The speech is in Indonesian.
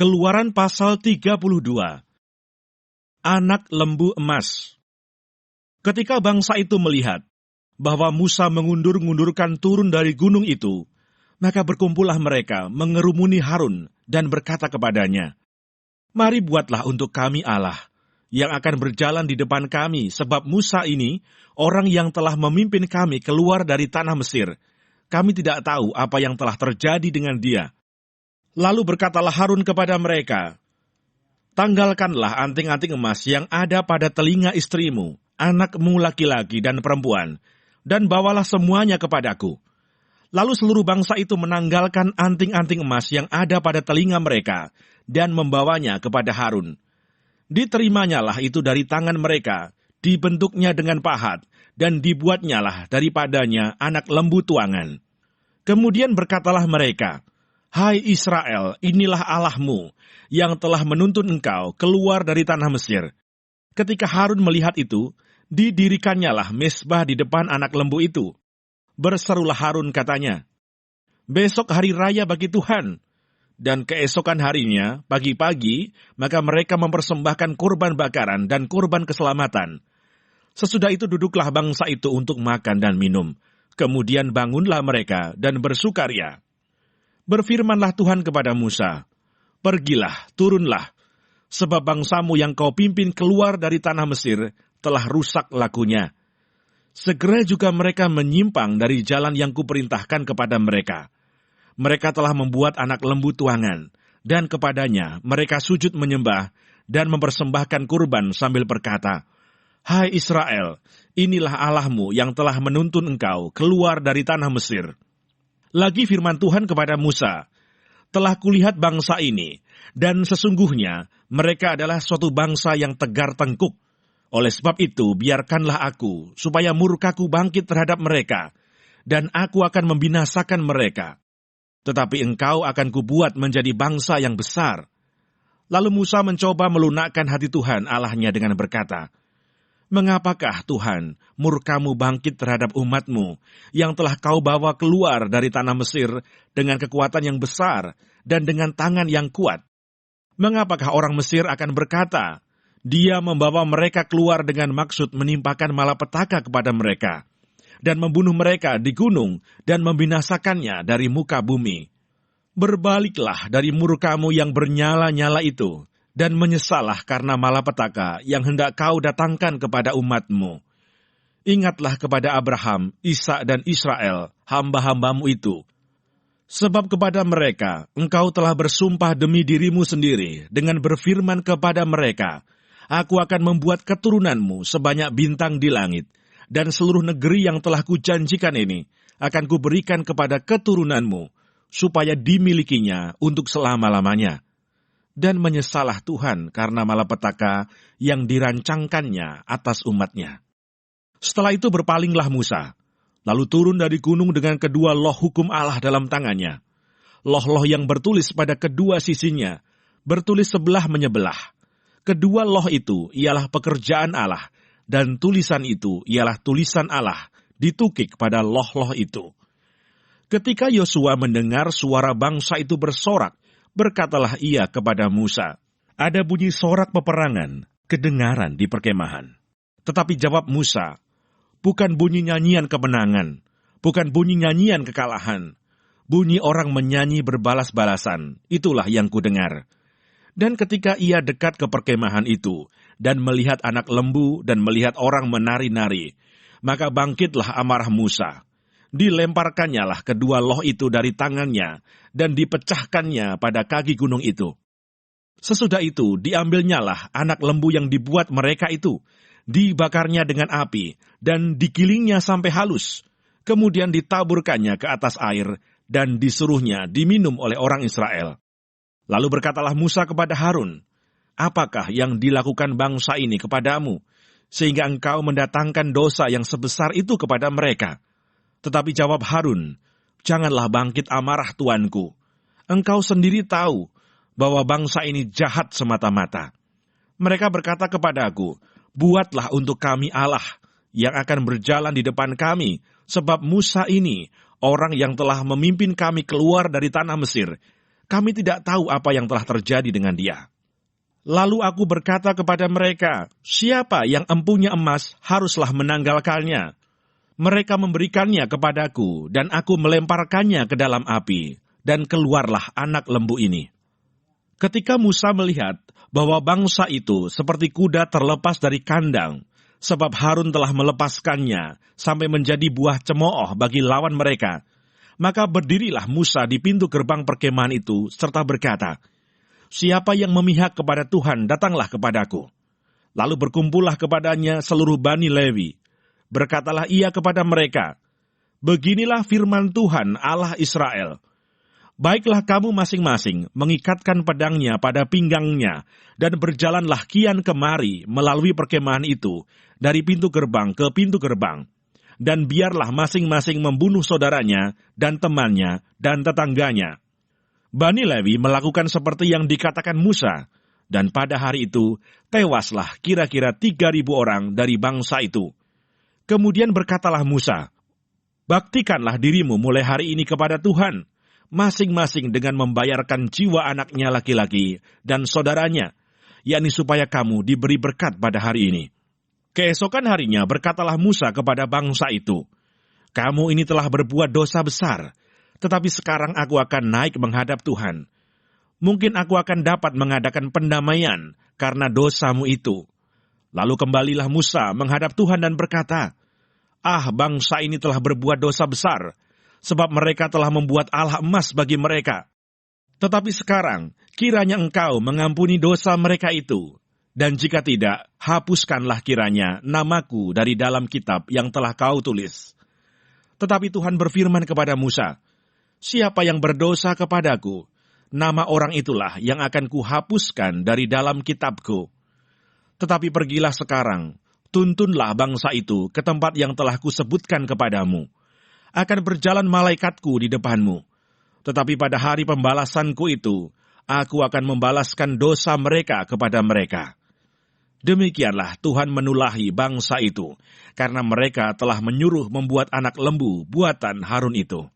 Keluaran pasal 32. Anak lembu emas. Ketika bangsa itu melihat bahwa Musa mengundur-ngundurkan turun dari gunung itu, maka berkumpullah mereka mengerumuni Harun dan berkata kepadanya, "Mari buatlah untuk kami Allah, yang akan berjalan di depan kami, sebab Musa ini orang yang telah memimpin kami keluar dari tanah Mesir. Kami tidak tahu apa yang telah terjadi dengan dia." Lalu berkatalah Harun kepada mereka, "Tanggalkanlah anting-anting emas yang ada pada telinga istrimu, anakmu laki-laki dan perempuan, dan bawalah semuanya kepadaku." Lalu seluruh bangsa itu menanggalkan anting-anting emas yang ada pada telinga mereka, dan membawanya kepada Harun. Diterimanya itu dari tangan mereka, dibentuknya dengan pahat, dan dibuatnyalah daripadanya anak lembu tuangan. Kemudian berkatalah mereka, "Hai Israel, inilah Allahmu, yang telah menuntun engkau keluar dari tanah Mesir." Ketika Harun melihat itu, didirikannya mezbah di depan anak lembu itu. Berserulah Harun katanya, "Besok hari raya bagi Tuhan." Dan keesokan harinya, pagi-pagi, maka mereka mempersembahkan kurban bakaran dan kurban keselamatan. Sesudah itu duduklah bangsa itu untuk makan dan minum. Kemudian bangunlah mereka dan bersukaria. Berfirmanlah Tuhan kepada Musa, "Pergilah, turunlah, sebab bangsamu yang kau pimpin keluar dari tanah Mesir telah rusak lakunya. Segera juga mereka menyimpang dari jalan yang kuperintahkan kepada mereka. Mereka telah membuat anak lembu tuangan, dan kepadanya mereka sujud menyembah dan mempersembahkan kurban sambil berkata, 'Hai Israel, inilah Allahmu yang telah menuntun engkau keluar dari tanah Mesir.' Lagi firman Tuhan kepada Musa, 'Telah kulihat bangsa ini, dan sesungguhnya mereka adalah suatu bangsa yang tegar tengkuk. Oleh sebab itu, biarkanlah aku, supaya murkaku bangkit terhadap mereka, dan aku akan membinasakan mereka. Tetapi engkau akan kubuat menjadi bangsa yang besar.' Lalu Musa mencoba melunakkan hati Tuhan Allahnya dengan berkata, 'Mengapakah Tuhan murkamu bangkit terhadap umatmu yang telah kau bawa keluar dari tanah Mesir dengan kekuatan yang besar dan dengan tangan yang kuat? Mengapakah orang Mesir akan berkata, Dia membawa mereka keluar dengan maksud menimpakan malapetaka kepada mereka dan membunuh mereka di gunung dan membinasakannya dari muka bumi? Berbaliklah dari murkamu yang bernyala-nyala itu, dan menyesallah karena malapetaka yang hendak kau datangkan kepada umatmu. Ingatlah kepada Abraham, Ishak dan Israel, hamba-hambamu itu. Sebab kepada mereka engkau telah bersumpah demi dirimu sendiri dengan berfirman kepada mereka, Aku akan membuat keturunanmu sebanyak bintang di langit, dan seluruh negeri yang telah kujanjikan ini akan kuberikan kepada keturunanmu, supaya dimilikinya untuk selama-lamanya. Dan menyesalah Tuhan karena malapetaka yang dirancangkannya atas umatnya." Setelah itu berpalinglah Musa, lalu turun dari gunung dengan kedua loh hukum Allah dalam tangannya. Loh-loh yang bertulis pada kedua sisinya, bertulis sebelah menyebelah. Kedua loh itu ialah pekerjaan Allah, dan tulisan itu ialah tulisan Allah, ditukik pada loh-loh itu. Ketika Yosua mendengar suara bangsa itu bersorak, berkatalah ia kepada Musa, "Ada bunyi sorak peperangan, kedengaran di perkemahan." Tetapi jawab Musa, "Bukan bunyi nyanyian kemenangan, bukan bunyi nyanyian kekalahan. Bunyi orang menyanyi berbalas-balasan, itulah yang kudengar." Dan ketika ia dekat ke perkemahan itu, dan melihat anak lembu dan melihat orang menari-nari, maka bangkitlah amarah Musa. Dilemparkannyalah kedua loh itu dari tangannya, dan dipecahkannya pada kaki gunung itu. Sesudah itu, diambilnyalah anak lembu yang dibuat mereka itu, dibakarnya dengan api, dan digilingnya sampai halus. Kemudian ditaburkannya ke atas air, dan disuruhnya diminum oleh orang Israel. Lalu berkatalah Musa kepada Harun, "Apakah yang dilakukan bangsa ini kepadamu, sehingga engkau mendatangkan dosa yang sebesar itu kepada mereka?" Tetapi jawab Harun, "Janganlah bangkit amarah tuanku. Engkau sendiri tahu bahwa bangsa ini jahat semata-mata. Mereka berkata kepadaku, 'Buatlah untuk kami Allah yang akan berjalan di depan kami, sebab Musa ini orang yang telah memimpin kami keluar dari tanah Mesir. kami tidak tahu apa yang telah terjadi dengan dia." Lalu aku berkata kepada mereka, "Siapa yang empunya emas haruslah menanggalkannya." Mereka memberikannya kepadaku, dan aku melemparkannya ke dalam api, dan keluarlah anak lembu ini. Ketika Musa melihat bahwa bangsa itu seperti kuda terlepas dari kandang, sebab Harun telah melepaskannya sampai menjadi buah cemooh bagi lawan mereka, maka berdirilah Musa di pintu gerbang perkemahan itu, serta berkata, "Siapa yang memihak kepada Tuhan, datanglah kepadaku." Lalu berkumpullah kepadanya seluruh Bani Lewi. Berkatalah ia kepada mereka, "Beginilah firman Tuhan Allah Israel. Baiklah kamu masing-masing mengikatkan pedangnya pada pinggangnya, dan berjalanlah kian kemari melalui perkemahan itu, dari pintu gerbang ke pintu gerbang. Dan biarlah masing-masing membunuh saudaranya, dan temannya, dan tetangganya." Bani Lewi melakukan seperti yang dikatakan Musa, dan pada hari itu tewaslah kira-kira 3.000 orang dari bangsa itu. Kemudian berkatalah Musa, "Baktikanlah dirimu mulai hari ini kepada Tuhan, masing-masing dengan membayarkan jiwa anaknya laki-laki dan saudaranya, yakni supaya kamu diberi berkat pada hari ini." Keesokan harinya berkatalah Musa kepada bangsa itu, "Kamu ini telah berbuat dosa besar, tetapi sekarang aku akan naik menghadap Tuhan. Mungkin aku akan dapat mengadakan pendamaian karena dosamu itu." Lalu kembalilah Musa menghadap Tuhan dan berkata, Bangsa ini telah berbuat dosa besar, sebab mereka telah membuat Allah emas bagi mereka. Tetapi sekarang, kiranya engkau mengampuni dosa mereka itu, dan jika tidak, hapuskanlah kiranya namaku dari dalam kitab yang telah kau tulis." Tetapi Tuhan berfirman kepada Musa, "Siapa yang berdosa kepadaku, nama orang itulah yang akan kuhapuskan dari dalam kitabku. Tetapi pergilah sekarang, tuntunlah bangsa itu ke tempat yang telah kusebutkan kepadamu. Akan berjalan malaikatku di depanmu. Tetapi pada hari pembalasanku itu, aku akan membalaskan dosa mereka kepada mereka." Demikianlah Tuhan menulahi bangsa itu, karena mereka telah menyuruh membuat anak lembu buatan Harun itu.